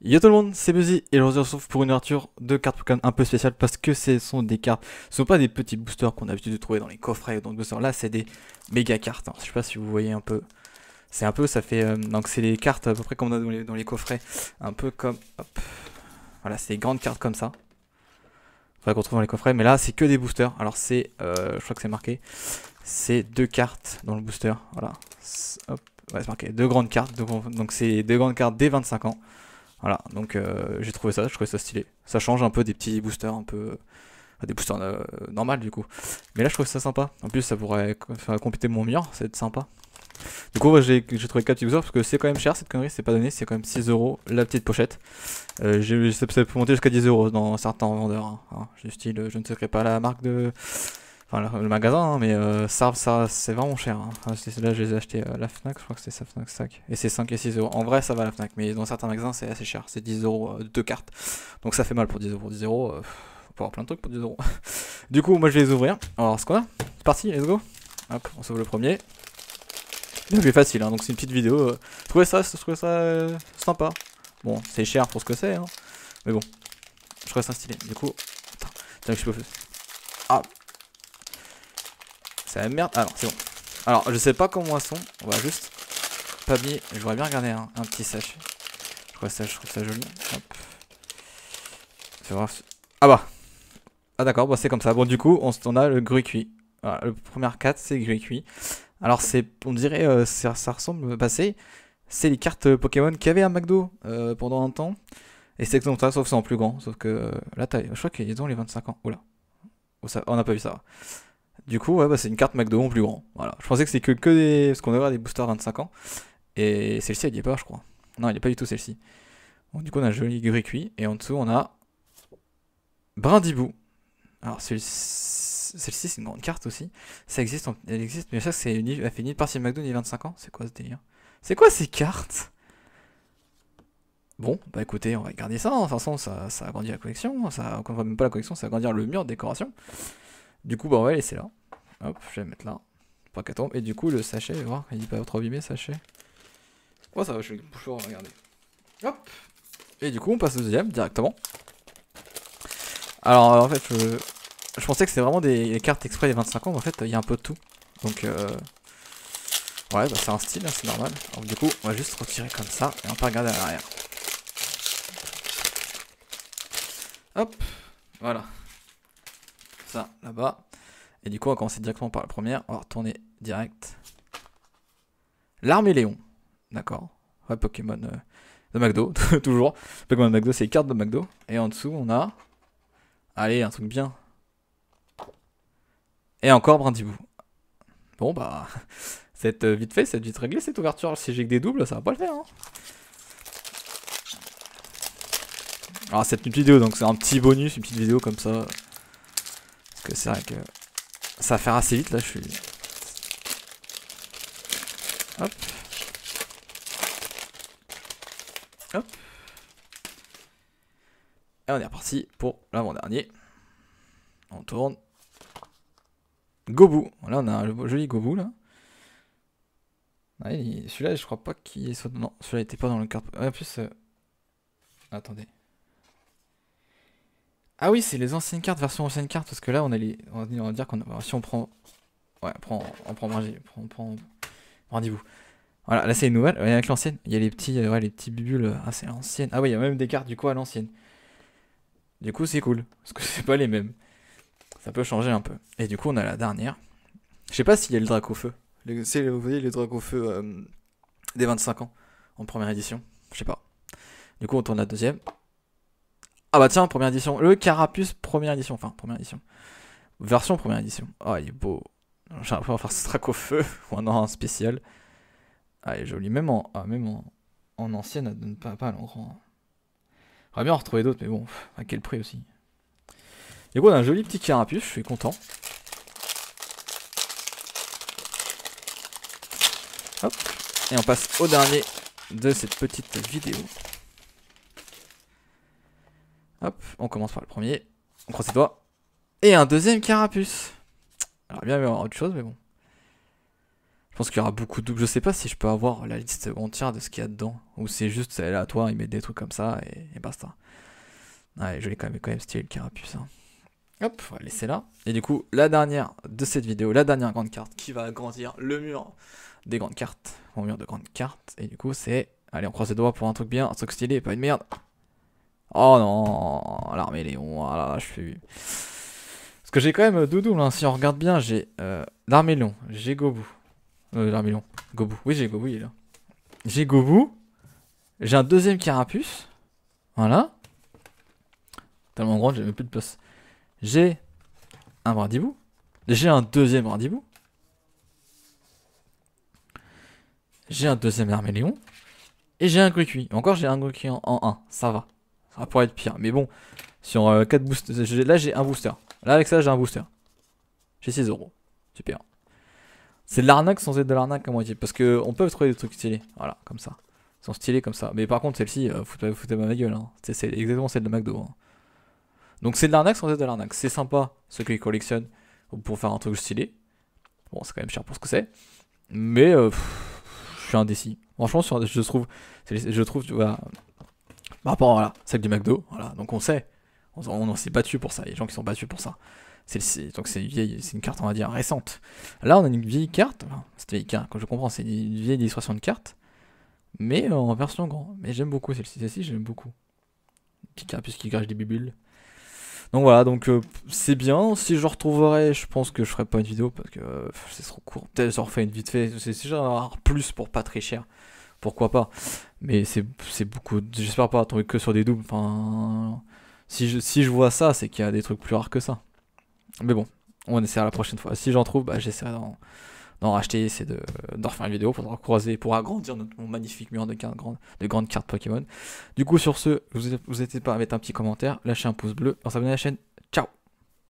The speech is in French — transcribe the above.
Yo tout le monde, c'est Buzzy et aujourd'hui on se retrouve pour une ouverture de cartes Pokémon un peu spéciale parce que ce sont des cartes, ce sont pas des petits boosters qu'on a l'habitude de trouver dans les coffrets ou dans les boosters, là c'est des méga cartes, hein. Je sais pas si vous voyez un peu, c'est un peu, ça fait, donc c'est des cartes à peu près comme on a dans les coffrets, un peu comme, hop, voilà c'est des grandes cartes comme ça, faudrait qu'on trouve dans les coffrets, mais là c'est que des boosters, alors c'est, je crois que c'est marqué, c'est deux cartes dans le booster, voilà, hop, ouais c'est marqué, deux grandes cartes, donc c'est deux grandes cartes dès 25 ans. Voilà, donc j'ai trouvé ça, je trouvais ça stylé. Ça change un peu des petits boosters un peu. Des boosters normales du coup. Mais là je trouve ça sympa. En plus ça pourrait faire compléter mon mur, ça va être sympa. Du coup ouais, j'ai trouvé 4 petits boosters parce que c'est quand même cher cette connerie, c'est pas donné, c'est quand même 6 euros la petite pochette. Ça peut monter jusqu'à 10 euros dans certains vendeurs. Hein. Du style, je ne secrai pas la marque de. Enfin le magasin, hein, mais ça c'est vraiment cher. Hein. Enfin, là je les ai achetés à la Fnac, je crois que c'était ça Fnac Sac. Et c'est 5 et 6 euros. En vrai ça va à la Fnac, mais dans certains magasins c'est assez cher. C'est 10 euros deux cartes. Donc ça fait mal pour 10 euros. 10 euros, faut pas avoir plein de trucs pour 10 euros. Du coup moi je vais les ouvrir. Alors ce qu'on a, c'est parti, let's go. Hop, on s'ouvre le premier. Bien vu facile, hein, donc c'est une petite vidéo. Je trouvais ça sympa. Bon, c'est cher pour ce que c'est, hein. Mais bon, je trouvais ça stylé. Du coup, attends, je peux. Ah, c'est la merde. Ah non, c'est bon. Alors, je sais pas comment elles sont. On va juste pas mis. Je voudrais bien regarder un petit sachet. Je trouve ça joli. Hop. Fais voir. Ah bah. Ah d'accord, bah c'est comme ça. Bon, du coup, on a le gruy cuit. Voilà, le premier 4, c'est gruy cuit. Alors, c'est, on dirait, ça ressemble. Bah, c'est les cartes Pokémon qu'il y avait à McDo pendant un temps. Et c'est exactement ça, sauf que c'est en plus grand. Sauf que la taille. Je crois qu'ils ont les 25 ans. Oula. Oh, ça, on n'a pas vu ça. Du coup, ouais, bah, c'est une carte McDo en plus grand. Voilà. Je pensais que c'était que des. Parce qu'on avait des boosters 25 ans. Et celle-ci, elle y est pas, je crois. Non, elle y est pas du tout celle-ci. Bon, du coup, on a un joli gris cuit. Et en dessous, on a Brindibou. Alors, celle-ci, c'est une grande carte aussi. Ça existe, elle existe, mais ça, elle fait ni partie de McDo ni 25 ans. C'est quoi ce délire? C'est quoi ces cartes? Bon, bah écoutez, on va garder ça. Hein. De toute façon, ça agrandit la collection. Ça, on comprend même pas la collection, ça agrandir le mur de décoration. Du coup, bah on va laisser là. Hop, je vais mettre là. Pas qu'à tomber. Et du coup, le sachet, voir, il est pas trop abîmé, sachet. Oh, ça va, je vais toujours regarder. Hop. Et du coup, on passe au deuxième directement. Alors, en fait, je pensais que c'était vraiment des cartes exprès des 25 ans, mais en fait, il y a un peu de tout. Donc, ouais, bah c'est un style, hein, c'est normal. Alors, du coup, on va juste retirer comme ça et on peut regarder à l'arrière. Hop, voilà. Ça, là-bas. Et du coup, on va commencer directement par la première. On va retourner direct. L'Arméléon. D'accord. Ouais, Pokémon de McDo, toujours. Pokémon de McDo, c'est les cartes de McDo. Et en dessous, on a. Allez, un truc bien. Et encore Brindibou. Bon, bah. C'est vite fait, c'est vite réglé cette ouverture. Si j'ai que des doubles, ça va pas le faire. Hein. Alors, c'est une vidéo, donc c'est un petit bonus, une petite vidéo comme ça. Parce que c'est vrai que ça va faire assez vite là, je suis. Hop. Hop. Et on est reparti pour l'avant-dernier. On tourne. Gobu. Là, on a un joli Gobu là. Ouais, celui-là, je crois pas qu'il soit. Non, celui-là était pas dans le carte. En plus. Attendez. Ah oui, c'est les anciennes cartes, version ancienne carte, parce que là, on a les. On va dire qu'on a. Si on prend. Ouais, on prend rendez-vous. Voilà, là c'est une nouvelle. Ouais, avec l'ancienne, il y a les petits, ouais, les petits bulles. Ah, c'est l'ancienne. Ah oui, il y a même des cartes du coup à l'ancienne. Du coup, c'est cool, parce que c'est pas les mêmes. Ça peut changer un peu. Et du coup, on a la dernière. Je sais pas s'il y a le Dracofeu. Vous voyez les Dracofeu des 25 ans en première édition. Je sais pas. Du coup, on tourne la deuxième. Ah bah tiens, première édition. Le Carapuce première édition. Enfin, première édition. Version première édition. Oh, il est beau. J'aimerais pas faire ce Dracofeu ou un spécial. Ah, il est joli. En ancienne, elle donne pas à l'endroit. J'aurais bien en retrouver d'autres, mais bon, à quel prix aussi. Du coup, on a un joli petit Carapuce, je suis content. Hop. Et on passe au dernier de cette petite vidéo. Hop, on commence par le premier. On croise les doigts. Et un deuxième Carapuce. Alors bien avoir autre chose, mais bon. Je pense qu'il y aura beaucoup de doubles. Je sais pas si je peux avoir la liste entière de ce qu'il y a dedans. Ou c'est juste c'est aléatoire, ils mettent des trucs comme ça et basta. Ouais, je l'ai quand même stylé le carapuce. Hein. Hop, on va laisser là. Et du coup, la dernière de cette vidéo, la dernière grande carte qui va agrandir le mur des grandes cartes. Mon mur de grandes cartes. Et du coup, c'est. Allez, on croise les doigts pour un truc bien, un truc stylé, pas une merde. Oh non, l'armée Léon, voilà, je fais. Parce que j'ai quand même deux doubles, hein. Si on regarde bien, j'ai l'armée Léon, j'ai Gobu. L'armée Léon, Gobu. Oui, j'ai Gobu, il est là. J'ai Gobu. J'ai un deuxième carapuce. Voilà. Tellement grand, j'ai même plus de place. J'ai un Bradibou. J'ai un deuxième Bradibou. J'ai un deuxième Arméléon. Et j'ai un Grucuit. Encore, j'ai un Grucuit en 1. Ça va. Ça pourrait être pire. Mais bon, sur 4 boosters. Là, j'ai un booster. Là, avec ça, j'ai un booster. J'ai 6 euros. Super. C'est de l'arnaque sans être de l'arnaque à moitié. Parce qu'on peut trouver des trucs stylés. Voilà, comme ça. Ils sont stylés comme ça. Mais par contre, celle-ci, foutez ma gueule. Hein. C'est exactement celle de McDo. Hein. Donc c'est de l'arnaque sans être de l'arnaque. C'est sympa, ceux qui collectionnent pour faire un truc stylé. Bon, c'est quand même cher pour ce que c'est. Mais je suis indécis. Franchement, je trouve, tu vois, par rapport à celle du McDo, voilà. Donc on sait, on s'est battu pour ça. Il y a des gens qui sont battus pour ça. Donc c'est une carte, on va dire, récente. Là, on a une vieille carte. Enfin, cette vieille carte, quand je comprends, c'est une vieille illustration de carte. Mais en version grand. Mais j'aime beaucoup celle-ci. Celle-ci, j'aime beaucoup. Petit carapuce qui crache des bibules. Donc voilà, donc c'est bien. Si je retrouverai, je pense que je ferai pas une vidéo parce que c'est trop court. Peut-être j'en refais une vite fait. C'est genre plus pour pas très cher. Pourquoi pas. Mais c'est beaucoup. J'espère pas tomber que sur des doubles. Enfin, si je vois ça, c'est qu'il y a des trucs plus rares que ça. Mais bon, on essaiera la prochaine fois. Si j'en trouve, bah, j'essaierai d'en racheter, c'est d'en refaire une vidéo pour croiser, pour agrandir mon magnifique mur de grandes cartes Pokémon. Du coup, sur ce, vous n'hésitez pas à mettre un petit commentaire, lâcher un pouce bleu, et s'abonner à la chaîne. Ciao!